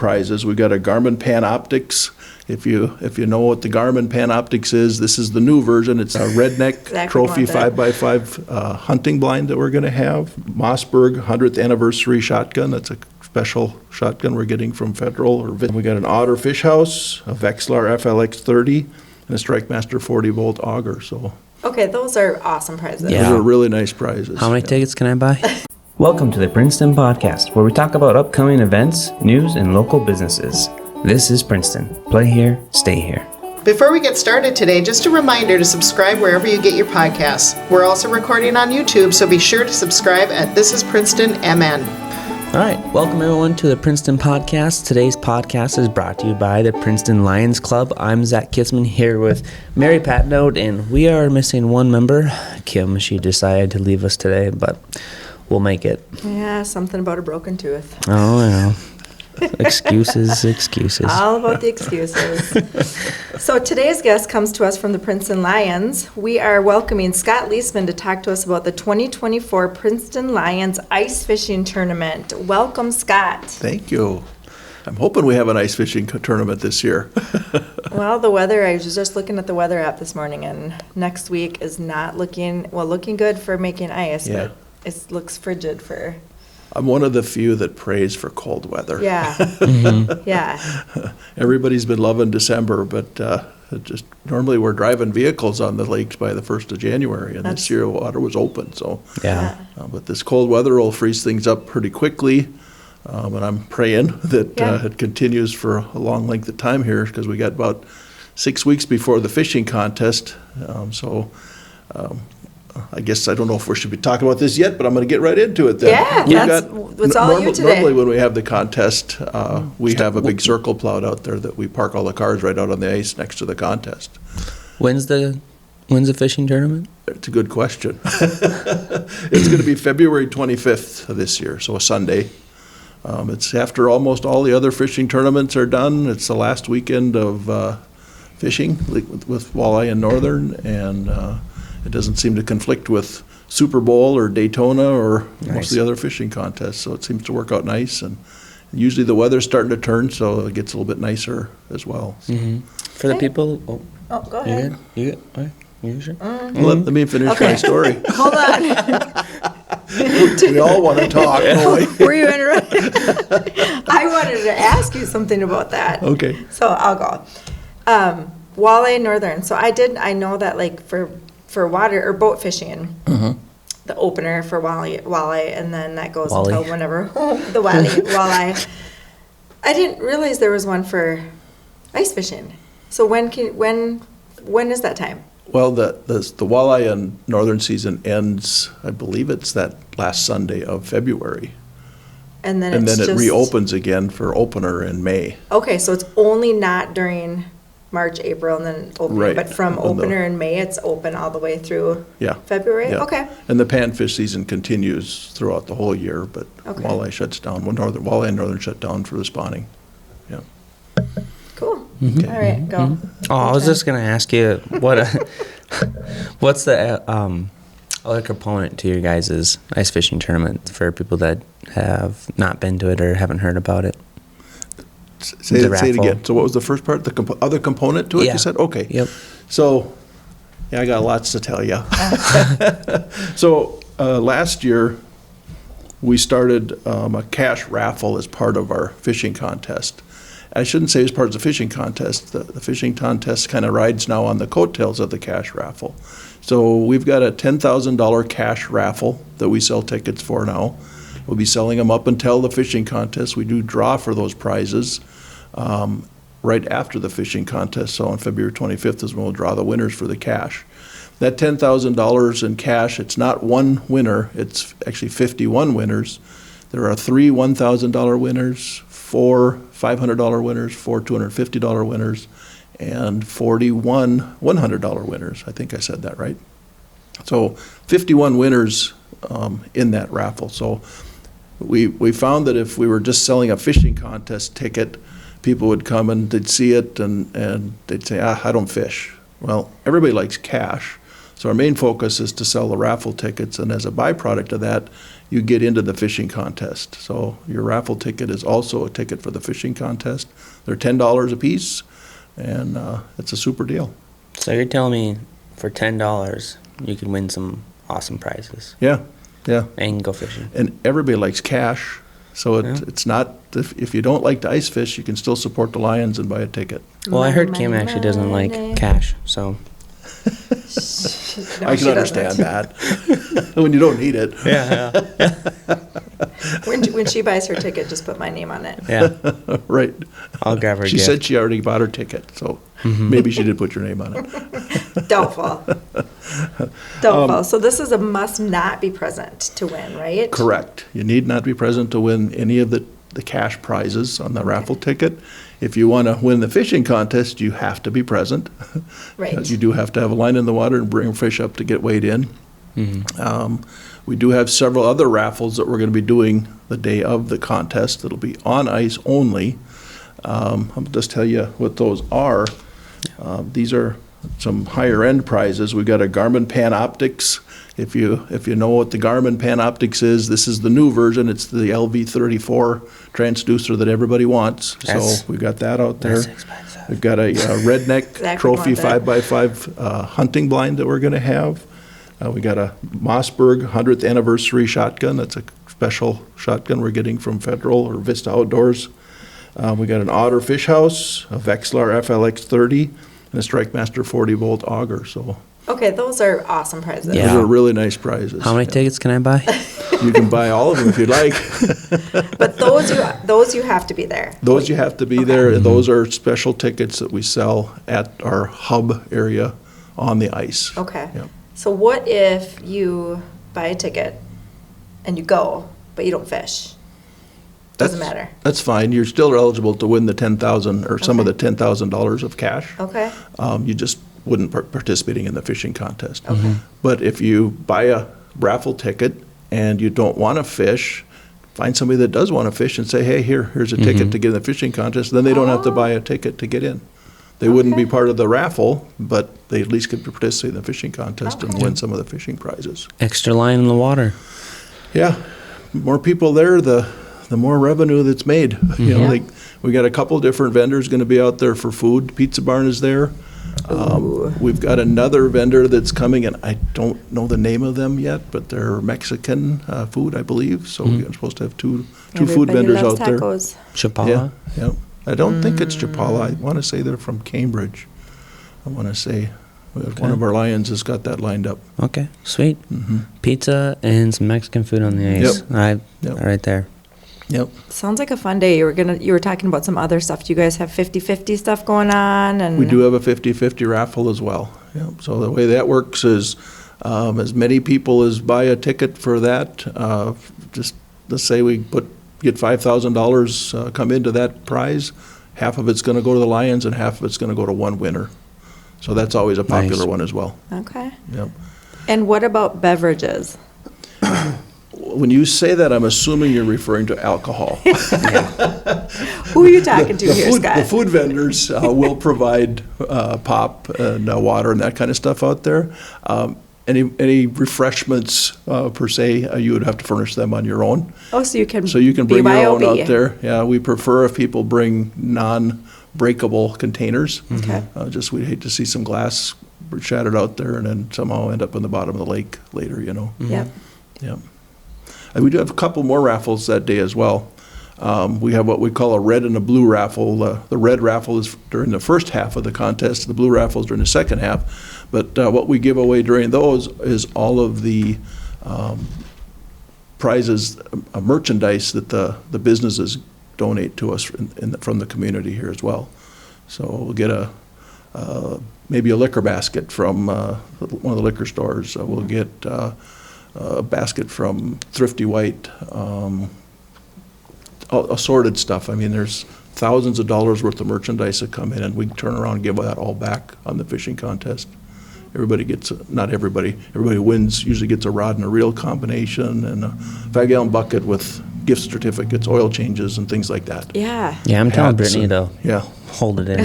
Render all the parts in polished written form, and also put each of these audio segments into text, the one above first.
prizes. We've got a Garmin Panoptics. If you know what the Garmin Panoptics is, this is the new version. It's a redneck Exactly trophy what that- 5x5 hunting blind that we're going to have. Mossberg 100th anniversary shotgun. That's a special shotgun we're getting from Federal. We got an Otter Fish House, a Vexlar FLX 30, and a Strike Master 40 volt auger. So Okay, those are awesome prizes. Yeah. those are really nice prizes. How many Yeah. tickets can I buy? Welcome to the Princeton Podcast, where we talk about upcoming events, news, and local businesses. This is Princeton. Play here, stay here. Before we get started today, just a reminder to subscribe wherever you get your podcasts. We're also recording on YouTube, so be sure to subscribe at This Is Princeton MN. All right, welcome everyone to the Princeton Podcast. Today's podcast is brought to you by the Princeton Lions Club. I'm Zach Kitzman here with Mary Patnode, and we are missing one member, Kim. She decided to leave us today, but we'll make it. Yeah, something about a broken tooth. Oh, yeah. Excuses. All about the excuses. So today's guest comes to us from the Princeton Lions. We are welcoming Scott Leisman to talk to us about the 2024 Princeton Lions Ice Fishing Tournament. Welcome, Scott. Thank you. I'm hoping we have an ice fishing tournament this year. Well, the weather, I was just looking at the weather app this morning, and next week is not looking good for making ice, Yeah. but it looks frigid for, I'm one of the few that prays for cold weather. yeah. Yeah. Everybody's been loving December, but just normally we're driving vehicles on the lakes by the 1st of January, and this year the water was open. So, Yeah. but this cold weather will freeze things up pretty quickly, and I'm praying that Yeah. it continues for a long length of time here, because we got about 6 weeks before the fishing contest. I guess I don't know if we should be talking about this yet, but I'm going to get right into it then. Yeah, We've that's all you today. Normally when we have the contest, we have a big circle plowed out there that we park all the cars right out on the ice next to the contest. When's the fishing tournament? It's a good question. It's going to be February 25th of this year, so a Sunday. It's after almost all the other fishing tournaments are done. It's the last weekend of fishing with walleye and northern, and it doesn't seem to conflict with Super Bowl or Daytona or most of the other fishing contests, so it seems to work out nice. And usually the weather's starting to turn, so it gets a little bit nicer as well. So. For the people... Oh, go You ahead. good? You good? All right. You sure? Let me finish my story. Hold on. We all want to talk, don't we? Were you interrupted? I wanted to ask you something about that. Okay. So I'll go. Walleye northern. So I know that like for water or boat fishing, the opener for walleye, and then that goes Wally. until whenever the walleye. I didn't realize there was one for ice fishing. So when is that time? Well, the walleye and northern season ends, I believe it's that last Sunday of February. And then And it's then it just, reopens again for opener in May. Okay, so it's only not during March, April, and then opener. Right. But from Well, no. opener in May, it's open all the way through Yeah. February? Yeah. Okay. And the panfish season continues throughout the whole year, but Okay. walleye shuts down. Walleye and northern shut down for the spawning. Yeah. Cool. Okay. All right, go. Oh, I was just going to ask you, what's the other component to your guys' ice fishing tournament for people that have not been to it or haven't heard about it? Say The it raffle. again. So what was the first part? The other component to it, Yeah. you said? Okay. Yep. So, yeah, I got lots to tell you. So last year, we started a cash raffle as part of our fishing contest. I shouldn't say as part of the fishing contest. The fishing contest kind of rides now on the coattails of the cash raffle. So we've got a $10,000 cash raffle that we sell tickets for now. We'll be selling them up until the fishing contest. We do draw for those prizes right after the fishing contest. So on February 25th is when we'll draw the winners for the cash. That $10,000 in cash, it's not one winner, it's actually 51 winners. There are 3 $1,000 winners, 4 $500 winners, 4 $250 winners, and 41 $100 winners. I think I said that right. So 51 winners in that raffle. So we found that if we were just selling a fishing contest ticket, people would come and they'd see it and they'd say, I don't fish. Well, everybody likes cash. So our main focus is to sell the raffle tickets, and as a byproduct of that, you get into the fishing contest. So your raffle ticket is also a ticket for the fishing contest. They're $10 a piece, and it's a super deal. So you're telling me for $10 you could win some awesome prizes Yeah, yeah. and go fishing. And everybody likes cash, so it's not, if you don't like to ice fish, you can still support the Lions and buy a ticket. Well, I heard Money, Kim actually doesn't money. like cash, so. No, I she can understand doesn't. that, when you don't need it. Yeah, When she buys her ticket, just put my name on it. yeah. Right. I'll grab her a She gift. said she already bought her ticket, so maybe she did put your name on it. Doubtful. Doubtful. So this is a must not be present to win, right? Correct. You need not be present to win any of the cash prizes on the raffle ticket. If you want to win the fishing contest, you have to be present. Right. Because you do have to have a line in the water and bring fish up to get weighed in. We do have several other raffles that we're going to be doing the day of the contest. It'll be on ice only. I'll just tell you what those are. These are some higher end prizes. We've got a Garmin Panoptics. If you know what the Garmin Panoptics is, this is the new version. It's the LV34 transducer that everybody wants. That's- So we've got that out there. That's expensive. We've got a redneck Exactly trophy want that. 5x5 hunting blind that we're going to have. We got a Mossberg 100th anniversary shotgun. That's a special shotgun we're getting from Federal or Vista Outdoors. We got an Otter fish house, a Vexlar FLX30, and a StrikeMaster 40-volt auger. So Okay, those are awesome prizes. Yeah. those are really nice prizes. How many Yeah. tickets can I buy? You can buy all of them if you'd like. But those you have to be there. Those you have to be there. And those are special tickets that we sell at our hub area on the ice. Okay. Yep. So what if you buy a ticket and you go, but you don't fish? Doesn't matter. That's fine. You're still eligible to win the $10,000 or some of the Okay. $10,000 of cash. Okay. You just wouldn't participating in the fishing contest. Okay. But if you buy a raffle ticket and you don't want to fish, find somebody that does want to fish and say, hey, here's a ticket to get in the fishing contest. Then they don't have to buy a ticket to get in. They wouldn't be Okay. part of the raffle, but they at least could participate in the fishing contest and Okay. win some of the fishing prizes. Extra line in the water. Yeah, more people there, the more revenue that's made. You know, Yeah. like, we got a couple different vendors going to be out there for food. Pizza Barn is there. We've got another vendor that's coming, and I don't know the name of them yet, but they're Mexican food, I believe. So we're supposed to have two food Everybody vendors loves out there. tacos. Chapala. Yeah, yeah. I don't think it's Chapala. I want to say they're from Cambridge. I want to say one of our Lions has got that lined up. Okay, sweet. Pizza and some Mexican food on the ice. Yep. Right there. Yep. Sounds like a fun day. You were talking about some other stuff. Do you guys have 50-50 stuff going on? And We do have a 50-50 raffle as well. Yep. So the way that works is as many people as buy a ticket for that, just let's say we get $5,000 come into that prize, half of it's going to go to the Lions and half of it's going to go to one winner. So that's always a popular Nice. one as well. Okay. Yep. And what about beverages? When you say that, I'm assuming you're referring to alcohol. Who are you talking to here, The Scott? food vendors will provide pop and water and that kind of stuff out there. Any refreshments per se, you would have to furnish them on your own. Oh, so you can Bring your own BYOB. out there. Yeah, we prefer if people bring non-breakable containers. Okay. Just we'd hate to see some glass shattered out there and then somehow end up in the bottom of the lake later, you know. Yep. Yeah. And we do have a couple more raffles that day as well. We have what we call a red and a blue raffle. The red raffle is during the first half of the contest. The blue raffle is during the second half. But what we give away during those is all of the prizes, merchandise that the businesses donate to us from the community here as well. So we'll get maybe a liquor basket from one of the liquor stores. We'll get a basket from Thrifty White, assorted stuff. I mean, there's thousands of dollars worth of merchandise that come in, and we turn around and give that all back on the fishing contest. Everybody gets, not everybody who wins usually gets a rod and a reel combination and a 5-gallon bucket with gift certificates, oil changes, and things like that. Yeah. Yeah, I'm telling Hats Brittany and- though. Yeah. hold it in.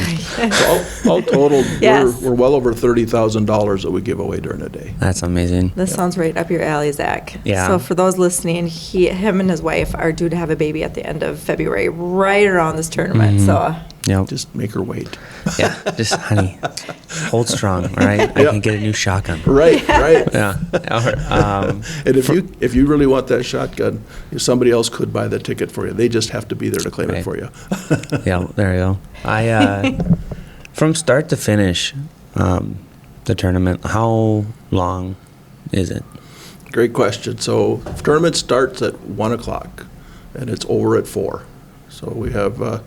So all total, Yes. we're well over $30,000 that we give away during the day. That's amazing. This sounds right up your alley, Zach. Yeah. So for those listening, him and his wife are due to have a baby at the end of February, right around this tournament. So Yep. Just make her wait. Yeah. Just, honey, hold strong, all right? I Yeah. can get a new shotgun. Right, right. Yeah. And if you really want that shotgun, somebody else could buy the ticket for you. They just have to be there to claim it Right. for you. Yeah, there you go. From start to finish, the tournament, how long is it? Great question. So tournament starts at 1 o'clock and it's over at 4. So we have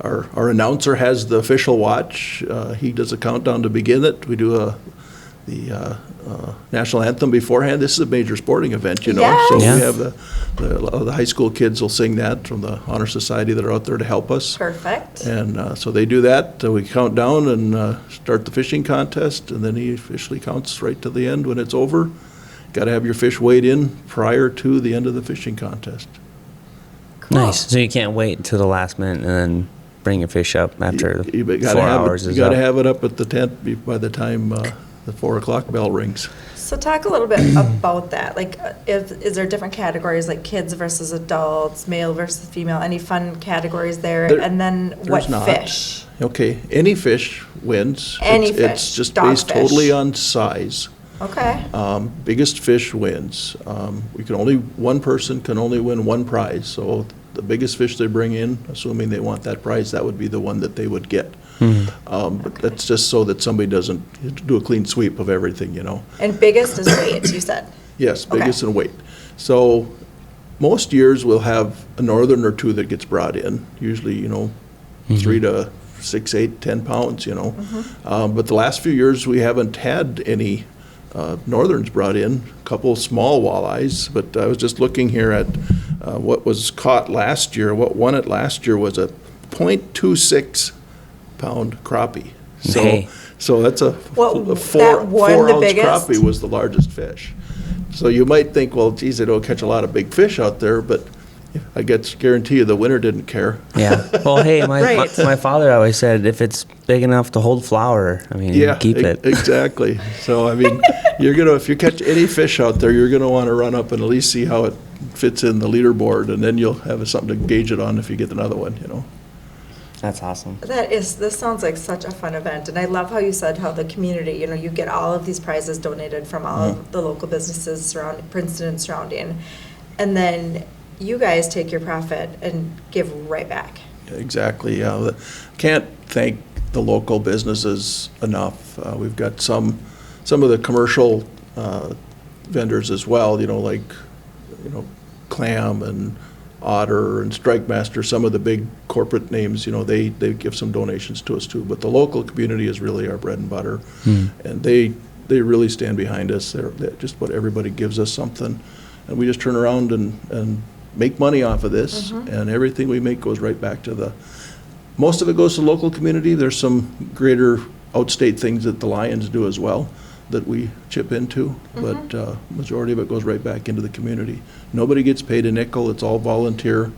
our announcer has the official watch. He does a countdown to begin it. We do the national anthem beforehand. This is a major sporting event, you know. Yes. So Yeah. we have the high school kids will sing that from the Honor Society that are out there to help us. perfect. And so they do that. We count down and start the fishing contest, and then he officially counts right to the end when it's over. Got to have your fish weighed in prior to the end of the fishing contest. Nice. So you can't wait until the last minute and then bring your fish up after You 4 gotta have hours it, is you got to up. have it up at the tent by the time the 4 o'clock bell rings. So talk a little bit about that. Like, is there different categories, like kids versus adults, male versus female? Any fun categories there? There- And then what There's not. fish? Okay, any fish wins. Any It's fish, just dog based fish. totally on size. Okay. Biggest fish wins. One person can only win one prize, so the biggest fish they bring in, assuming they want that prize, that would be the one that they would get. But that's just so that somebody doesn't do a clean sweep of everything, you know. And biggest is weight, you said. Yes, Okay. biggest in weight. So most years we'll have a northern or two that gets brought in, usually, 3 to 6, 8, 10 pounds, you know. But the last few years, we haven't had any northerns brought in, a couple small walleyes. But I was just looking here at what was caught last year. What won it last year was a .26 pound crappie. Hey. So that's a What- a that won the 4-ounce biggest? crappie was the largest fish. So you might think, well, geez, they don't catch a lot of big fish out there, but I guarantee you the winner didn't care. Yeah. Well, hey, Right. my father always said if it's big enough to hold flour, I mean, Yeah, keep it. exactly. So, I mean, if you catch any fish out there, you're gonna wanna run up and at least see how it fits in the leaderboard, and then you'll have something to gauge it on if you get another one, you know. That's awesome. This sounds like such a fun event, and I love how you said how the community, you get all of these prizes donated from all of the local businesses surrounding Princeton and surrounding, and then you guys take your profit and give right back. Exactly, yeah. Can't thank the local businesses enough. We've got some of the commercial vendors as well, Clam and Otter and Strike Master, some of the big corporate names, they give some donations to us too. But the local community is really our bread and butter. And they really stand behind us. They're just what everybody gives us something. And we just turn around and make money off of this. And everything we make goes right back to most of it goes to the local community. There's some greater outstate things that the Lions do as well that we chip into, but majority of it goes right back into the community. Nobody gets paid a nickel. It's all volunteer.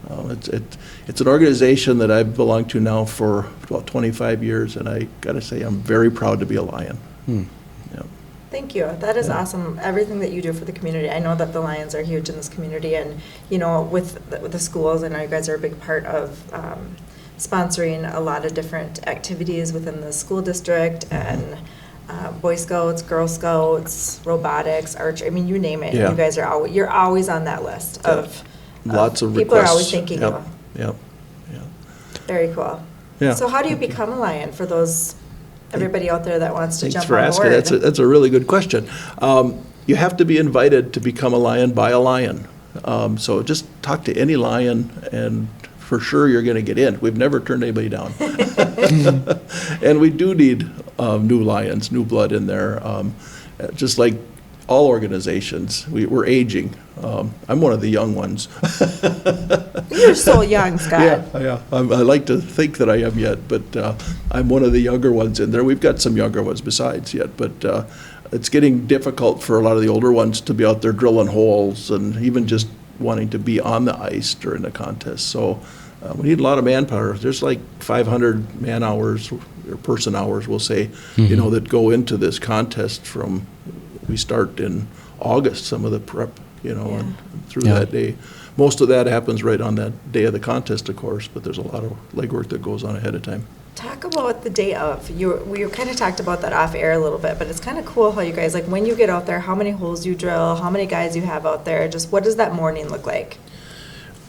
It's an organization that I've belonged to now for about 25 years, and I got to say I'm very proud to be a Lion. Yeah. Thank you. That is awesome. Everything that you do for the community. I know that the Lions are huge in this community, and with the schools, I know you guys are a big part of sponsoring a lot of different activities within the school district and Boy Scouts, Girl Scouts, robotics, archery. I mean, you name it. Yeah. You guys are you're always on that list of Lots of people requests. are always thanking Yep. you. Yep. Very cool. Yeah. So how do you become a Lion for everybody out there that wants to Thanks jump for on asking. board? That's a really good question. You have to be invited to become a Lion by a Lion. So just talk to any Lion, and for sure you're going to get in. We've never turned anybody down. And we do need new Lions, new blood in there. Just like all organizations, we're aging. I'm one of the young ones. You're so young, Scott. Yeah. I like to think that I am yet, but I'm one of the younger ones in there. We've got some younger ones besides yet, but it's getting difficult for a lot of the older ones to be out there drilling holes and even just wanting to be on the ice during the contest. So We need a lot of manpower. There's like 500 man hours or person hours, we'll say, that go into this contest from, we start in August, some of the prep, and through that day. Most of that happens right on that day of the contest, of course, but there's a lot of legwork that goes on ahead of time. Talk about the day of. We kind of talked about that off air a little bit, but it's kind of cool how you guys, like when you get out there, how many holes you drill, how many guys you have out there, just what does that morning look like?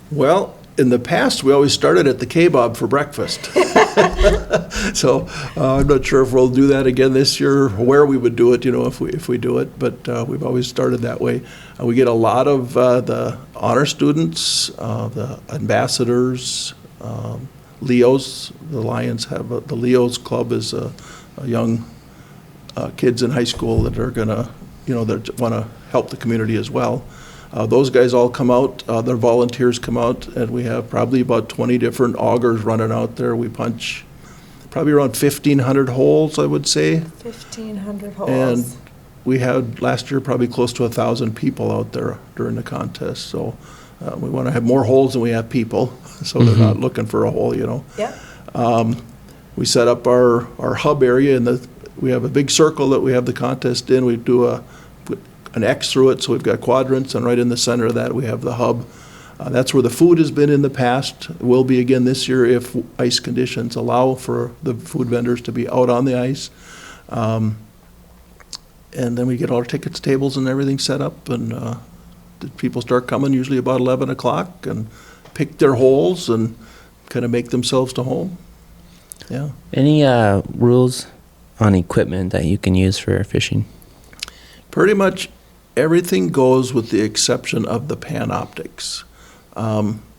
Well, in the past, we always started at the K-Bob for breakfast. So I'm not sure if we'll do that again this year, or where we would do it, if we do it, but we've always started that way. We get a lot of the honor students, the ambassadors, Leos. The Lions have the Leos Club is a young kids in high school that are gonna, that want to help the community as well. Those guys all come out, their volunteers come out, and we have probably about 20 different augers running out there. We punch probably around 1,500 holes, I would say. 1,500 holes. And we had last year probably close to 1,000 people out there during the contest. So we want to have more holes than we have people, so they're not looking for a hole, Yeah. We set up our hub area, and we have a big circle that we have the contest in. We do put an X through it, so we've got quadrants, and right in the center of that we have the hub. That's where the food has been in the past. It will be again this year if ice conditions allow for the food vendors to be out on the ice. And then we get all our tickets, tables, and everything set up, and the people start coming usually about 11 o'clock and pick their holes and kind of make themselves to home. Yeah. Any rules on equipment that you can use for fishing? Pretty much everything goes with the exception of the panoptics.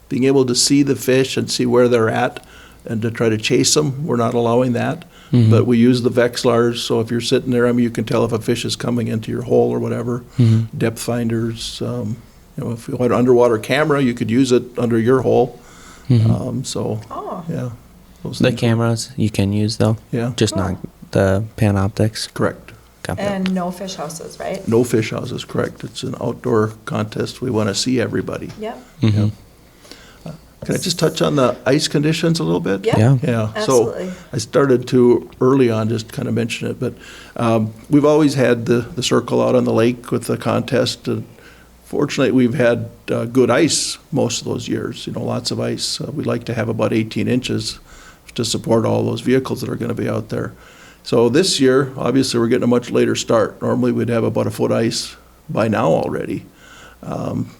Being able to see the fish and see where they're at and to try to chase them, we're not allowing that. But we use the Vexlars, so if you're sitting there, you can tell if a fish is coming into your hole or whatever. Depth finders, if you had an underwater camera, you could use it under your hole. Yeah. those The things. cameras you can use though? Yeah. Just not the panoptics? Correct. Got that. And no fish houses, right? No fish houses, correct. It's an outdoor contest. We want to see everybody. Yep. Mhm. Can I just touch on the ice conditions a little bit? Yep. Yeah. Yeah, Absolutely. so I started to early on just kind of mention it, but we've always had the circle out on the lake with the contest. Fortunately, we've had good ice most of those years, lots of ice. We'd like to have about 18 inches to support all those vehicles that are going to be out there. So this year, obviously, we're getting a much later start. Normally, we'd have about a foot ice by now already.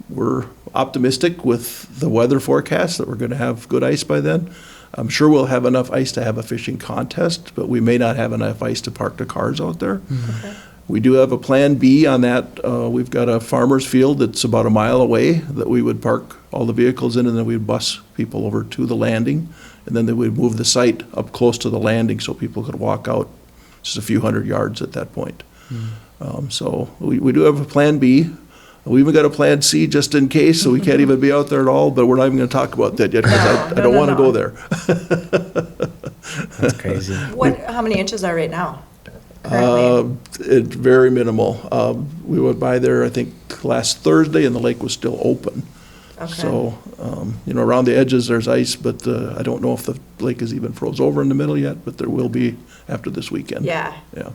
We're optimistic with the weather forecast that we're going to have good ice by then. I'm sure we'll have enough ice to have a fishing contest, but we may not have enough ice to park the cars out there. Okay. We do have a plan B on that. We've got a farmer's field that's about a mile away that we would park all the vehicles in, and then we'd bus people over to the landing. And then they would move the site up close to the landing so people could walk out just a few hundred yards at that point. So we do have a plan B. We even got a plan C just in case, so we can't even be out there at all, but we're not even going to talk about that yet because I don't want to go there. That's crazy. How many inches are right now? Currently? It's very minimal. We went by there, I think, last Thursday, and the lake was still open. Okay. So, around the edges, there's ice, but I don't know if the lake is even froze over in the middle yet, but there will be after this weekend. Yeah, Yeah,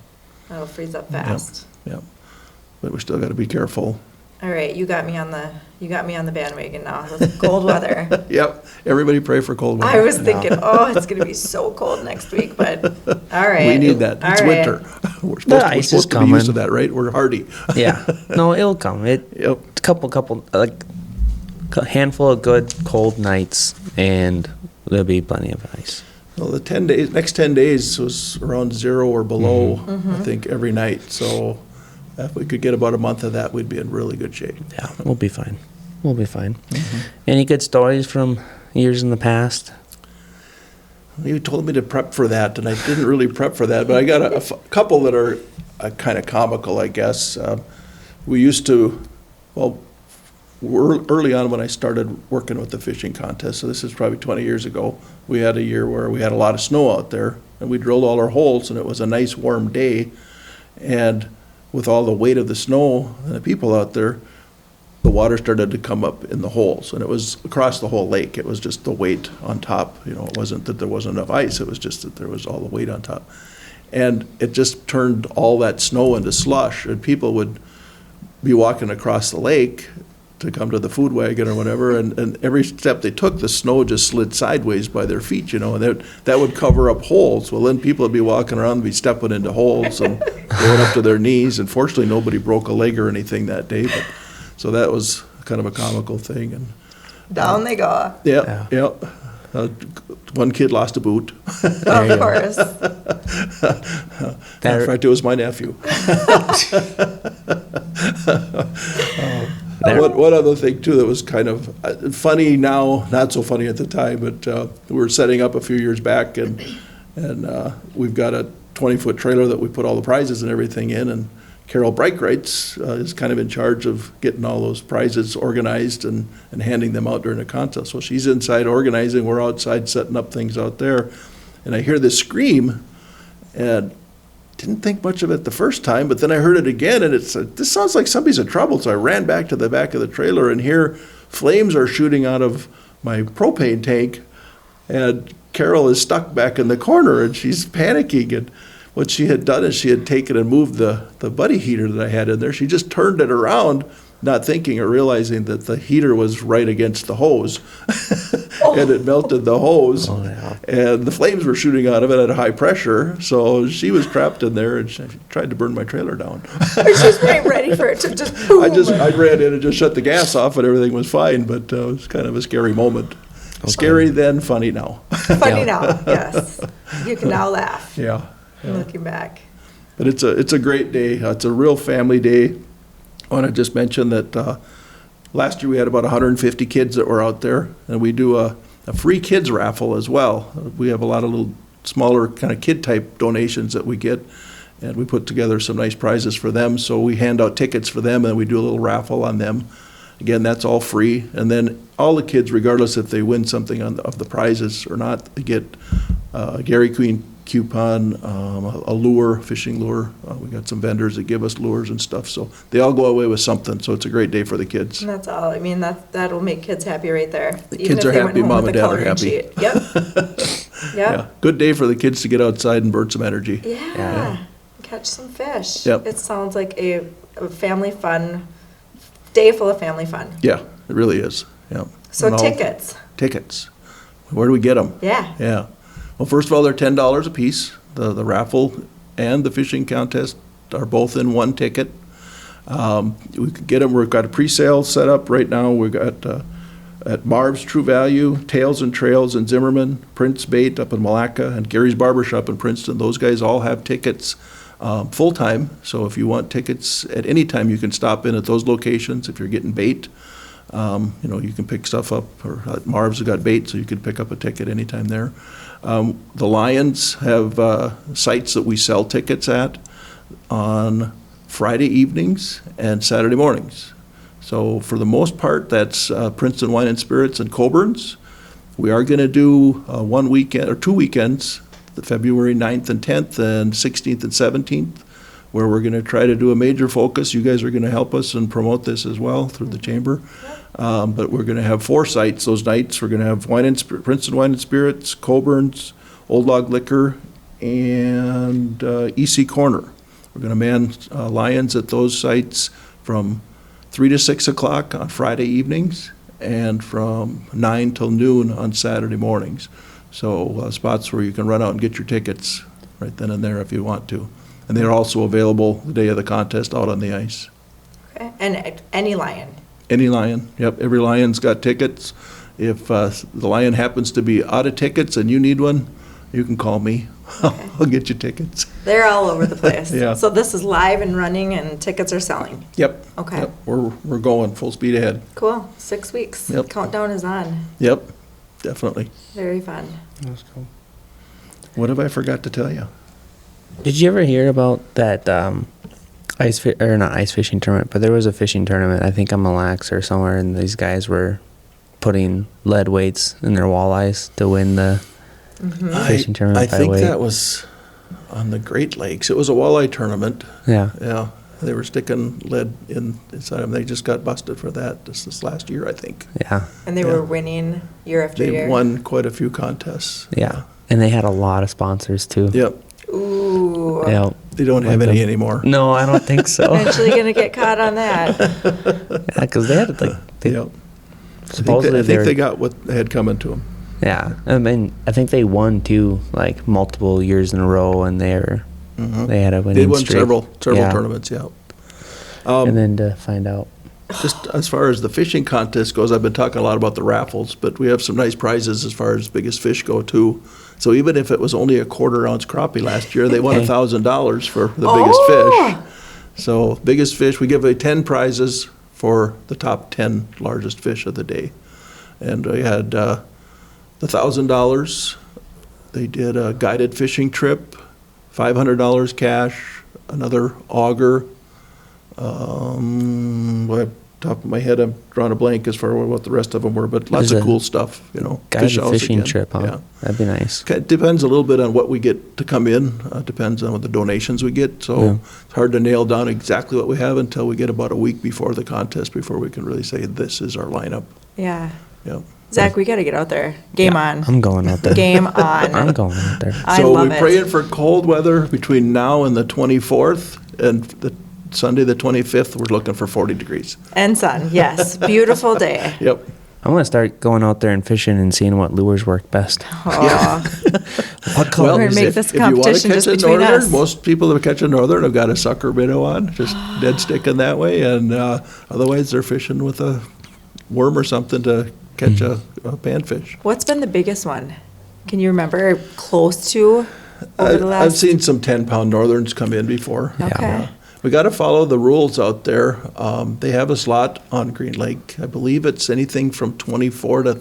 it'll freeze up fast. yeah. But we still got to be careful. All right, you got me on the bandwagon now with cold weather. Yep, everybody pray for cold weather. I was thinking, it's gonna be so cold next week, but all right. We need that. It's All right. winter. We're supposed ice to is be used to coming. that, right? We're hardy. Yeah. No, it'll come. Yep. Couple, a handful of good cold nights, and there'll be plenty of ice. Well, the next 10 days was around 0 or below, I think, every night. So if we could get about a month of that, we'd be in really good shape. Yeah, we'll be fine. We'll be fine. Any good stories from years in the past? You told me to prep for that, and I didn't really prep for that, but I got a couple that are kind of comical, I guess. We used to, early on when I started working with the fishing contest, so this is probably 20 years ago, we had a year where we had a lot of snow out there, and we drilled all our holes, and it was a nice warm day, and with all the weight of the snow and the people out there, the water started to come up in the holes, and it was across the whole lake. It was just the weight on top. It wasn't that there wasn't enough ice. It was just that there was all the weight on top. And it just turned all that snow into slush, and people would be walking across the lake to come to the food wagon or whatever, and every step they took, the snow just slid sideways by their feet, and that would cover up holes. Well, then people would be walking around, be stepping into holes and going up to their knees, and fortunately nobody broke a leg or anything that day, so that was kind of a comical thing. And Down they go. yeah. One kid lost a boot. Of course. In fact, it was my nephew. One other thing too that was kind of funny now, not so funny at the time, but we were setting up a few years back, and we've got a 20-foot trailer that we put all the prizes and everything in, and Carol Breitkreitz is kind of in charge of getting all those prizes organized and handing them out during the contest. So she's inside organizing, we're outside setting up things out there, and I hear this scream, and didn't think much of it the first time, but then I heard it again, and this sounds like somebody's in trouble. So I ran back to the back of the trailer, and here flames are shooting out of my propane tank, and Carol is stuck back in the corner, and she's panicking. And what she had done is she had taken and moved the buddy heater that I had in there. She just turned it around, not thinking or realizing that the heater was right against the hose. And it melted the hose. Oh, yeah. And the flames were shooting out of it at high pressure. So she was trapped in there, and she tried to burn my trailer down. She's ready for it to just boom. I ran in and just shut the gas off, and everything was fine. But it was kind of a scary moment. Okay. Scary then, funny now. Funny now, yes. You can now laugh, Yeah. looking back. But it's a great day. It's a real family day. I want to just mention that last year we had about 150 kids that were out there, and we do a free kids raffle as well. We have a lot of little smaller kind of kid type donations that we get, and we put together some nice prizes for them. So we hand out tickets for them, and we do a little raffle on them. Again, that's all free. And then all the kids, regardless if they win something of the prizes or not, they get a Gary Queen coupon, a lure, fishing lure. We got some vendors that give us lures and stuff. So they all go away with something. So it's a great day for the kids. And that's all. I mean, that'll make kids happy right there. The kids are happy, mom and dad are happy. Yep. Yeah, good day for the kids to get outside and burn some energy. Yeah. Catch some fish. Yep. It sounds like a family fun, day full of family fun. Yeah, it really is. Yeah. So And all- tickets. Tickets. Where do we get them? Yeah. Yeah. Well, first of all, they're $10 a piece. The raffle and the fishing contest are both in one ticket. We could get them. We've got a pre-sale set up right now. We've got at Marv's True Value, Tails and Trails in Zimmerman, Prince Bait up in Malacca, and Gary's Barbershop in Princeton. Those guys all have tickets full-time. So if you want tickets at any time, you can stop in at those locations. If you're getting bait, you can pick stuff up. Or Marv's has got bait, so you can pick up a ticket anytime there. The Lions have sites that we sell tickets at on Friday evenings and Saturday mornings. So for the most part, that's Princeton Wine and Spirits and Coburn's. We are going to do one weekend or 2 weekends, the February 9th and 10th and 16th and 17th, where we're going to try to do a major focus. You guys are going to help us and promote this as well through the chamber. But we're going to have 4 sites those nights. We're going to have Princeton Wine and Spirits, Coburn's, Old Log Liquor, and EC Corner. We're going to man Lions at those sites from 3 to 6 o'clock on Friday evenings and from 9 till noon on Saturday mornings. So spots where you can run out and get your tickets right then and there if you want to. And they're also available the day of the contest out on the ice. Okay. And any lion. Any Lion, yep, every Lion's got tickets. If the Lion happens to be out of tickets and you need one, you can call me. Okay. I'll get you tickets. They're all over the place. Yeah. So this is live and running and tickets are selling. Yep. Okay. Yep. We're going full speed ahead. Cool. 6 weeks. Yep. Countdown is on. Yep, definitely. Very fun. That's cool. What have I forgot to tell you? Did you ever hear about that not ice fishing tournament, but there was a fishing tournament, I think on Mille Lacs or somewhere, and these guys were putting lead weights in their walleyes to win the fishing tournament I by think weight. that was on the Great Lakes. It was a walleye tournament. Yeah. Yeah, They were sticking lead inside them. They just got busted for that this last year, I think. Yeah. And they were winning year after They year. won quite a few contests. Yeah. And they had a lot of sponsors too. Yep. Ooh. Yeah. They don't have any anymore. No, I don't think so. Eventually gonna get caught on that. Yeah, because they had Yep. supposedly I think were- they got what they had coming to them. Yeah, I mean, I think they won too, like multiple years in a row, and they had a winning They won streak. several Yeah. tournaments, yeah. And then to find out, Just as far as the fishing contest goes, I've been talking a lot about the raffles, but we have some nice prizes as far as biggest fish go too. So even if it was only a 1/4 ounce crappie last year, they won Okay. $1,000 for the biggest fish. So biggest fish, we give away 10 prizes for the top 10 largest fish of the day. And we had the $1,000. They did a guided fishing trip, $500 cash, another auger. Well, top of my head, I'm drawing a blank as far as what the rest of them were, but lots There's of a cool stuff, guided fish house fishing again. trip, huh? Yeah. That'd be nice. It depends a little bit on what we get to come in. Depends on what the donations we get. So Yeah. it's hard to nail down exactly what we have until we get about a week before the contest before we can really say this is our lineup. Yeah. Yeah. Zach, we gotta get out there. Game on. I'm going out there. Game on. I'm going out there. I So love we're it. praying for cold weather between now and the 24th, and the Sunday the 25th, we're looking for 40 degrees. And sun, yes. Beautiful day. Yep. I'm gonna start going out there and fishing and seeing what lures work best. Oh, What color We're gonna is make it? this If you want to competition catch just a between northern, us. most people that catch a northern have got a sucker minnow on, just dead sticking that way, and otherwise they're fishing with a worm or something to catch a panfish. What's been the biggest one? Can you remember close to over the last? I've seen some 10-pound northerns come in before. Okay. We got to follow the rules out there. They have a slot on Green Lake. I believe it's anything from 24 to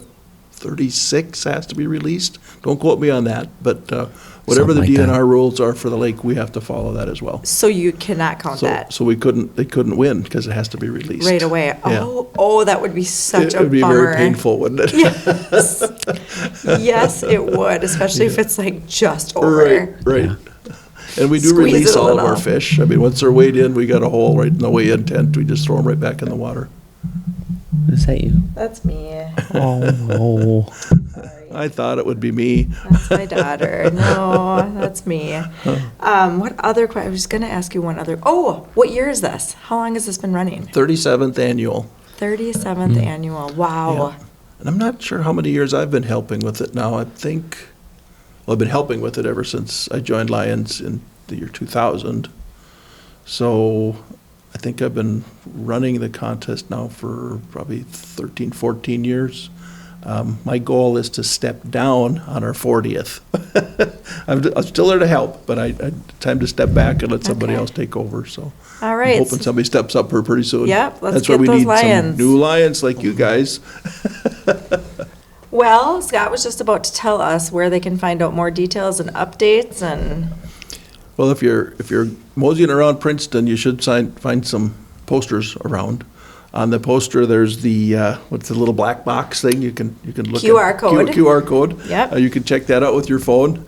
36 has to be released. Don't quote me on that, but whatever the Something like that. DNR rules are for the lake, we have to follow that as well. So you cannot count that So they couldn't win because it has to be released. right away. Yeah. Oh, that would be such It a would be bummer. very painful, wouldn't it? Yes. Yes, it would, especially if it's like just over. Right. And we do Squeeze release it a all of our little. fish. I mean, once they're weighed in, we got a hole right in the weigh-in tent. We just throw them right back in the water. Is that you? That's me. Oh, I thought it would be me. That's my daughter. No, that's me. What other I was going to ask you one other. Oh, what year is this? How long has this been running? 37th annual. 37th annual. Wow. Yeah. And I'm not sure how many years I've been helping with it now. I've been helping with it ever since I joined Lions in the year 2000. So I think I've been running the contest now for probably 13, 14 years. My goal is to step down on our 40th. I'm still there to help, but I time to step back and let somebody Okay. else take over. So All right. I'm hoping somebody steps up here pretty soon. Yep, let's That's why get we those need Lions. some new Lions like you guys. Well, Scott was just about to tell us where they can find out more details and updates and Well, if you're moseying around Princeton, you should find some posters around. On the poster, there's the what's the little black box thing you can look QR at. code. QR code. Yep. You can check that out with your phone.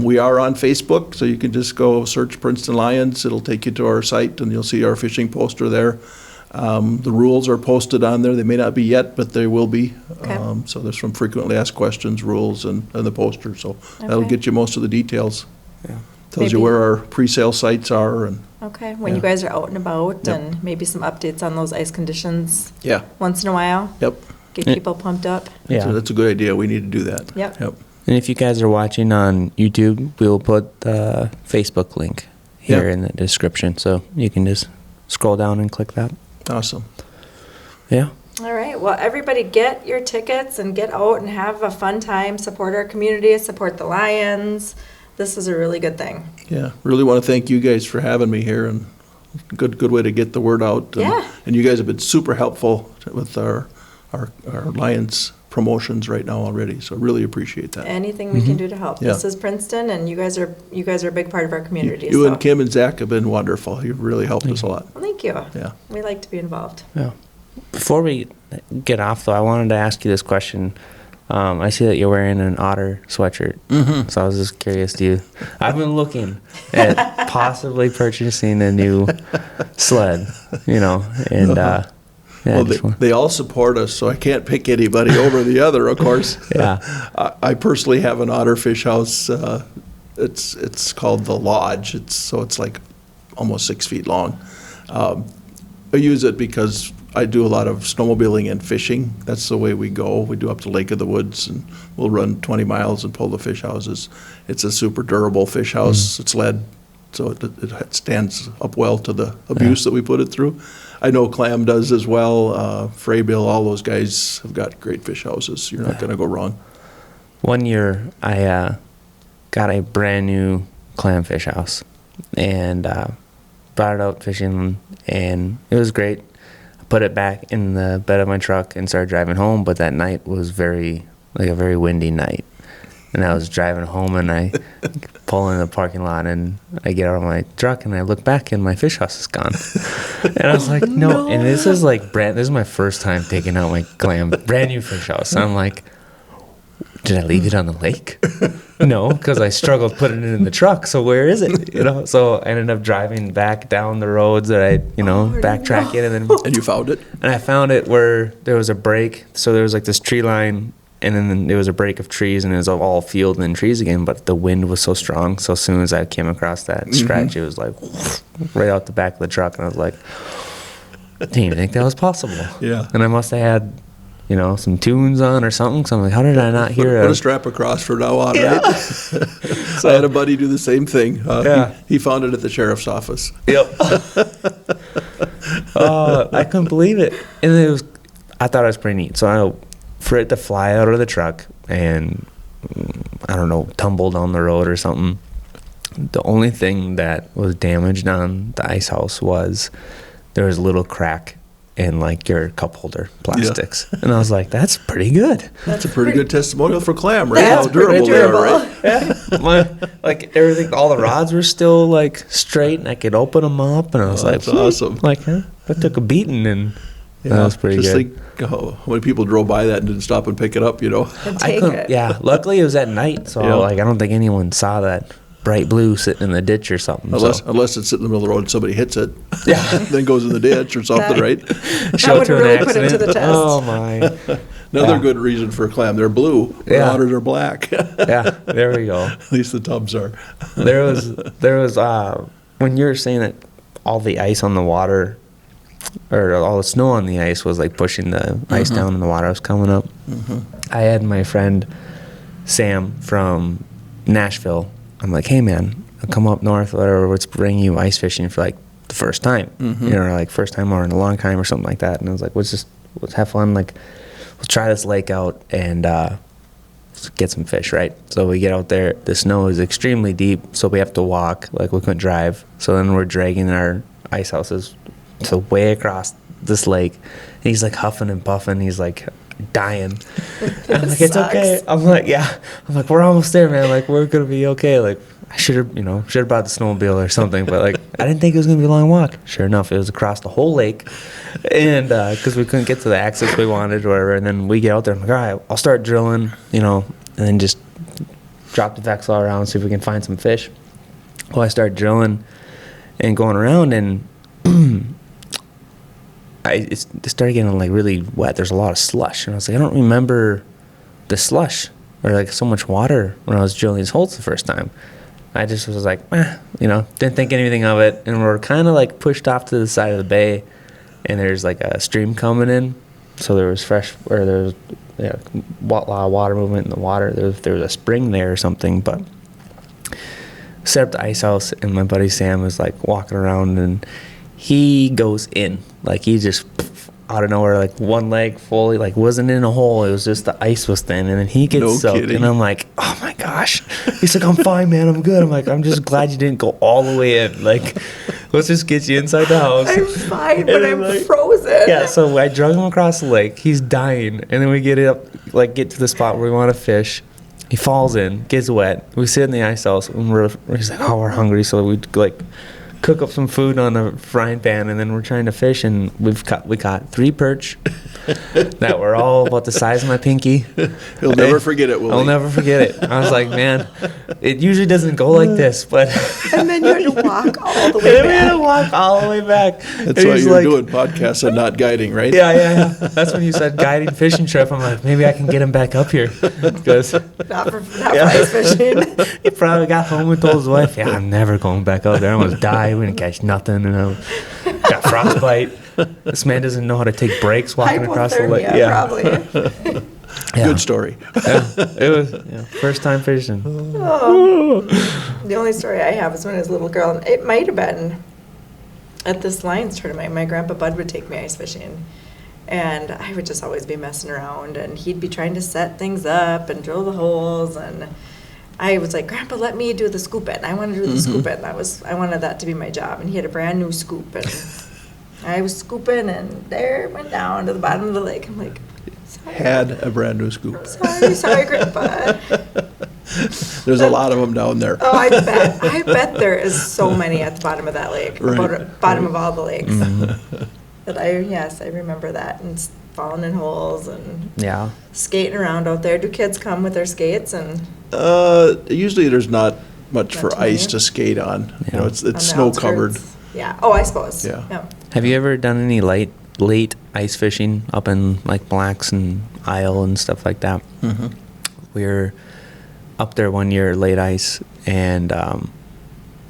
We are on Facebook, so you can just go search Princeton Lions. It'll take you to our site, and you'll see our fishing poster there. The rules are posted on there. They may not be yet, but they will be. Okay. So there's some frequently asked questions, rules, and the poster. So that'll Okay. get you most of the details. Yeah. Tells you Maybe- where our pre-sale sites are and, okay, when Yeah. you guys are out and about Yep. and maybe some updates on those ice conditions yeah, once in a while. yep. Get Yeah. people pumped up. So yeah. that's a good idea. We need to do that. Yep. Yep. And if you guys are watching on YouTube, we'll put the Facebook link here Yeah. in the description, so you can just scroll down and click that. Awesome. Yeah. All right. Well, everybody get your tickets and get out and have a fun time. Support our community, support the Lions. This is a really good thing. Yeah, really want to thank you guys for having me here, and good way to get the word out. And, Yeah. And you guys have been super helpful with our Lions promotions right now already, so really appreciate that. Anything we can do to help. Yeah. This is Princeton, and you guys are a big part of our community. You so. and Kim and Zach have been wonderful. You've really helped us a lot. Well, thank you. Yeah. We like to be involved. Yeah. Before we get off, though, I wanted to ask you this question. I see that you're wearing an otter sweatshirt. Mm-hmm. So I was just curious, I've been looking at possibly purchasing a new sled, and Well, they all support us, so I can't pick anybody over the other, of course. Yeah. I personally have an otter fish house. It's called the Lodge. It's like almost 6 feet long. I use it because I do a lot of snowmobiling and fishing. That's the way we go. We do up to Lake of the Woods, and we'll run 20 miles and pull the fish houses. It's a super durable fish house. It's lead, so it stands up well to the abuse that we put it through. I know Clam does as well. Fraybill, all those guys have got great fish houses. You're not going to go wrong. One year, I got a brand new clamfish house and brought it out fishing, and it was great. I put it back in the bed of my truck and started driving home, but that night was a very windy night. And I was driving home, and I pull in the parking lot, and I get out of my truck, and I look back, and my fish house is gone. And I was like, no. And this is this is my first time taking out my brand new fish house. And I'm like, did I leave it on the lake? No, because I struggled putting it in the truck. So where is it? So I ended up driving back down the roads that I, backtrack it, and then And you found it? and I found it where there was a break. So there was like this tree line, and then there was a break of trees, and it was all field and then trees again. But the wind was so strong. So as soon as I came across that stretch, it was like right out the back of the truck, and I was like, didn't even think that was possible. Yeah. And I must have had, some tunes on or something. So I'm like, how did I not hear Put a strap across from now on, right? I had a buddy do the same thing. He found it at the sheriff's office. Yep. I couldn't believe it. And I thought it was pretty neat. So for it to fly out of the truck and, tumble down the road or something, the only thing that was damaged on the ice house was there was a little crack in like your cup holder plastics. Yeah. And I was like, that's pretty good. That's a pretty good testimonial for Clam, right? That's How durable they are, right? Yeah. Everything, all the rods were still like straight, and I could open them up, and I was like, that's awesome. Like, that took a beating, and that was pretty just good. Think how many people drove by that and didn't stop and pick it up, And take it. Yeah, luckily it was at night, so I don't think anyone saw that bright blue sitting in the ditch or something. Unless it's sitting in the middle of the road and somebody hits it, Yeah. then goes in the ditch or something, right? That would really put it to the test. Oh my! Another good reason for Clam. They're blue. The otters are black. Yeah, there we go. At least the tubs are. There was when you were saying that all the ice on the water, or all the snow on the ice was like pushing the ice down, and the water was coming up. I had my friend Sam from Nashville. I'm like, hey man, I'll come up north, whatever, let's bring you ice fishing for like the first time, like first time or in a long time or something like that. And I was like, let's have fun. Like, let's try this lake out and get some fish, right? So we get out there. The snow is extremely deep, so we have to walk. Like, we couldn't drive. So then we're dragging our ice houses to way across this lake. And he's like huffing and puffing. He's like dying. I'm like, it's okay. I'm like, yeah. I'm like, we're almost there, man. Like, we're gonna be okay. Like, I should have brought the snowmobile or something. But like, I didn't think it was gonna be a long walk. Sure enough, it was across the whole lake, and because we couldn't get to the access we wanted or whatever. And then we get out there. I'm like, all right, I'll start drilling, and then just drop the Vexel around, see if we can find some fish. Well, I start drilling and going around, and it started getting like really wet. There's a lot of slush, and I was like, I don't remember the slush or like so much water when I was drilling these holes the first time. I just was like, didn't think anything of it, and we're kind of like pushed off to the side of the bay, and there's like a stream coming in, so there was a lot of water movement in the water. There was a spring there or something, but set up the ice house, and my buddy Sam was like walking around, and he goes in, like he just out of nowhere, like one leg fully, like wasn't in a hole. It was just the ice was thin, and then he gets soaked, kidding. And I'm like, oh my gosh. He's like, I'm fine, man. I'm good. I'm like, I'm just glad you didn't go all the way in. Like, let's just get you inside the house. I'm fine, but I'm frozen. Yeah, so I drug him across the lake. He's dying, and then we get to the spot where we want to fish. He falls in, gets wet. We sit in the ice house, and he's like, oh, we're hungry, so we like cook up some food on a frying pan, and then we're trying to fish, and we caught 3 perch, that were all about the size of my pinky. He'll never forget it, will I'll he? never forget it. I was like, man, it usually doesn't go like this, but And then you had to walk all the and way then we had to back. walk all the way back. That's why you're doing podcasts and not guiding, right? Yeah. That's when you said guiding fishing trip. I'm like, maybe I can get him back up here because Not for ice fishing. he probably got home and told his wife, "Yeah, I'm never going back out there. I'm gonna die. We didn't catch nothing, and I got frostbite. This man doesn't know how to take breaks walking across the lake." Hypothermia, probably. Good story. It was first time fishing. The only story I have is when I was a little girl, and it might have been at this Lions tournament. My grandpa Bud would take me ice fishing, and I would just always be messing around, and he'd be trying to set things up and drill the holes, and I was like, Grandpa, let me do the scooping. I want to do the scooping. I wanted that to be my job, and he had a brand new scoop, and I was scooping, and there it went down to the bottom of the lake. I'm like, Had a brand new scoop. sorry, Grandpa. There's a lot of them down there. Oh, I bet there is so many at the bottom of that lake, Right. bottom of all the lakes. But I remember that, and falling in holes and Yeah. skating around out there. Do kids come with their skates and Usually there's not much Not for too many. ice to skate on. You know, Yeah. it's on the snow covered. outskirts? Yeah. Oh, I suppose. Yeah. Have you ever done any late ice fishing up in like Blacks and Isle and stuff like that? Mhm. We were up there one year late ice, and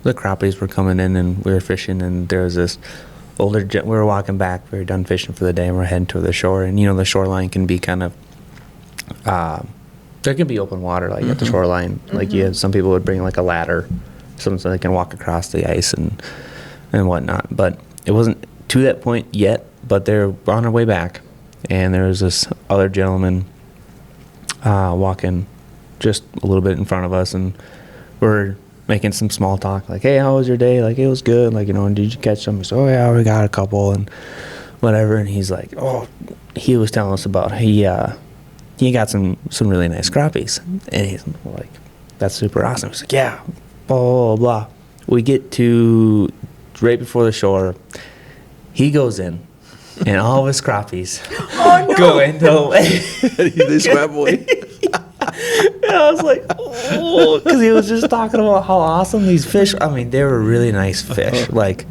the crappies were coming in, and we were fishing, and there was this we were walking back. We were done fishing for the day, and we're heading to the shore. And the shoreline can be kind of there can be open water like at the shoreline. Like some people would bring like a ladder, so they can walk across the ice and whatnot. But it wasn't to that point yet. But they're on our way back, and there was this other gentleman walking just a little bit in front of us, and we're making some small talk, like, "Hey, how was your day?" Like, "It was good." Like, did you catch some? So, "Oh yeah, we got a couple," and whatever. And he's like, "Oh," he was telling us about he got some really nice crappies, and he's like, "That's super awesome." He's like, "Yeah, blah blah blah." Blah. We get to right before the shore. He goes in, and all of his crappies go into the lake. They swam away. And I was like, oh, because he was just talking about how awesome these fish. I mean, they were really nice fish, like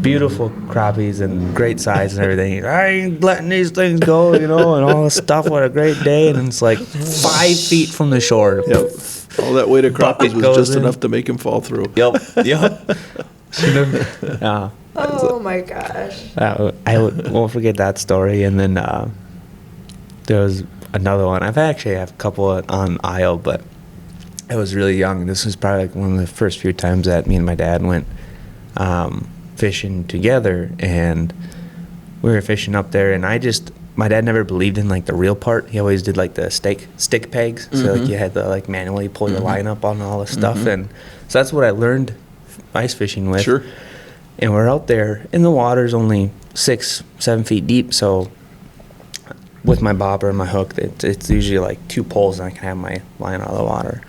beautiful crappies and great size and everything. I ain't letting these things go, and all this stuff. What a great day! And it's like 5 feet from the shore. Yep. All that weight of crappies Bucket was goes just in. enough to make him fall through. Yep. Yeah. Oh my gosh. Won't forget that story. And then there was another one. I've actually have a couple on Isle, but I was really young. This was probably like one of the first few times that me and my dad went fishing together, and we were fishing up there. And my dad never believed in like the reel part. He always did like the stick pegs. So like you had to like manually pull your line up on all this stuff, and so that's what I learned ice fishing with. Sure. And we're out there, and the water's only 6-7 feet deep. So with my bobber and my hook, it's usually like 2 poles, and I can have my line out of the water.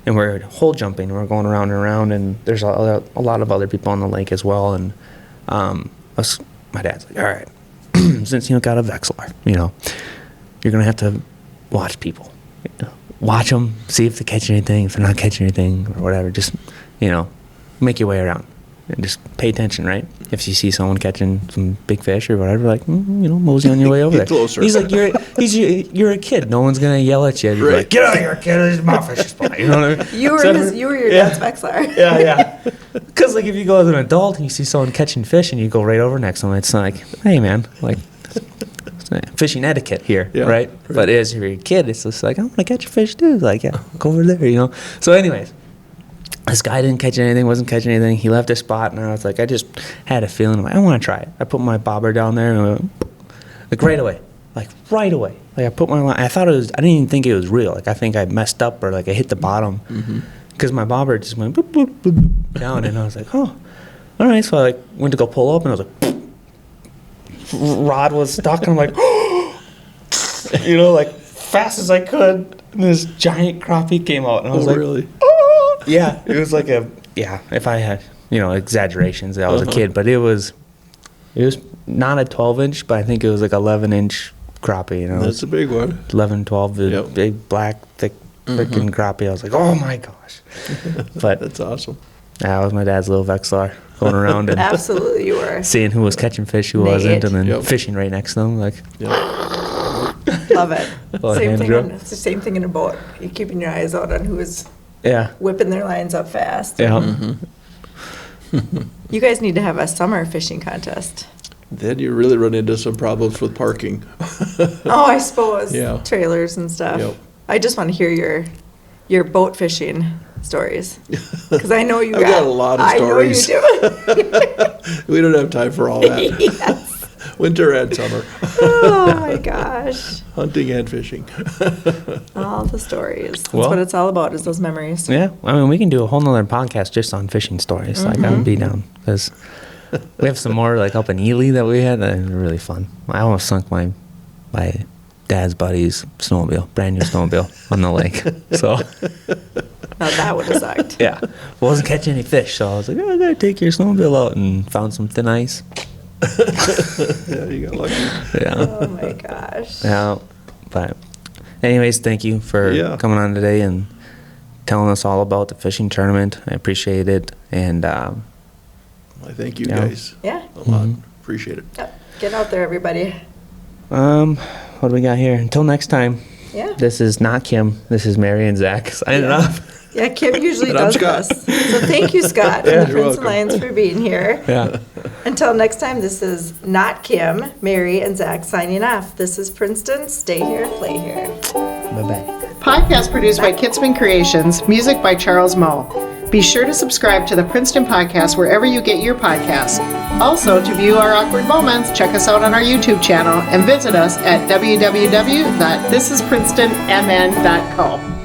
And we're hole jumping, and we're going around and around, and there's a lot of other people on the lake as well. And my dad's like, "All right, since you got a Vexlar, you're gonna have to watch people, watch them, see if they catch anything. If they're not catching anything or whatever, just make your way around." And just pay attention, right? If you see someone catching some big fish or whatever, like, mosey on your way over there. Closer. He's like, you're a kid. No one's gonna yell at you. He's Right. like, "Get out of here, kid! There's my fish spot." You know what I mean? You were your dad's Vexlar. Yeah. Because like if you go as an adult and you see someone catching fish and you go right over next to them, it's like, "Hey, man, like." Fishing etiquette here, Yeah, right? But as you're a kid, it's just like, "I want to catch a fish too." Like, yeah, go over there, So, anyways, this guy didn't catch anything, wasn't catching anything. He left his spot, and I was like, I just had a feeling, I'm like, I want to try it. I put my bobber down there, and I went, like right away. Like I put my line. I didn't even think it was real. Like I think I messed up or like I hit the bottom because my bobber just went boop, boop, boop, boop, down, and I was like, oh, all right. So I like went to go pull up, and I was like, rod was stuck, and I'm like, like fast as I could, and this giant crappie came out, and I was like, really? yeah, it was like if I had, exaggerations, I was a kid, but it was not a 12-inch, but I think it was like 11-inch crappie, you know. That's a big one. 11, 12, the Yep. big, black, thick, freaking crappie. I was like, oh my gosh. But That's awesome. that was my dad's little Vexlar going around and Absolutely you were. seeing who was catching fish, who Nate. wasn't, and then Yep. fishing right next to them. Like, Love it. Well, Same hand thing. drill. It's the same thing in a boat. You're keeping your eyes out on who is yeah. whipping their lines up fast. Yeah. You guys need to have a summer fishing contest. Then you really run into some problems with parking. Oh, I suppose. Yeah. Trailers and stuff. Yep. I just want to hear your boat fishing stories. Because I know you I've got a lot of stories. I know you do. We don't have time for all that. Yes. Winter and summer, Oh my gosh. hunting and fishing. All the stories. That's Well- what it's all about, is those memories. Yeah. I mean, we can do a whole nother podcast just on fishing stories. Like, I would be down because we have some more like up in Ely that we had that were really fun. I almost sunk my dad's buddy's snowmobile, brand new snowmobile on the lake. So, Now that would have sucked. yeah. Wasn't catching any fish. So I was like, oh, I got to take your snowmobile out and found some thin ice. Yeah, you got lucky. Yeah. Oh my gosh. Yeah, but anyways, thank you for Yeah. coming on today and telling us all about the fishing tournament. I appreciate it, and I thank you Yeah. guys Yeah. a lot. Appreciate it. Yep. Get out there, everybody. what do we got here? Until next time, Yeah. this is not Kim. This is Mary and Zach signing Yeah. off. Yeah, Kim usually And I'm does Scott. this. So thank you, Scott, Yeah, from the you're Princeton welcome. Lions for being here. Yeah. Until next time, this is not Kim, Mary, and Zach signing off. This is Princeton. Stay here, play here. Bye bye. Podcast produced by Kitzman Creations, music by Charles Moe. Be sure to subscribe to the Princeton Podcast wherever you get your podcasts. Also, to view our awkward moments, check us out on our YouTube channel and visit us at www.thisisprincetonmn.co.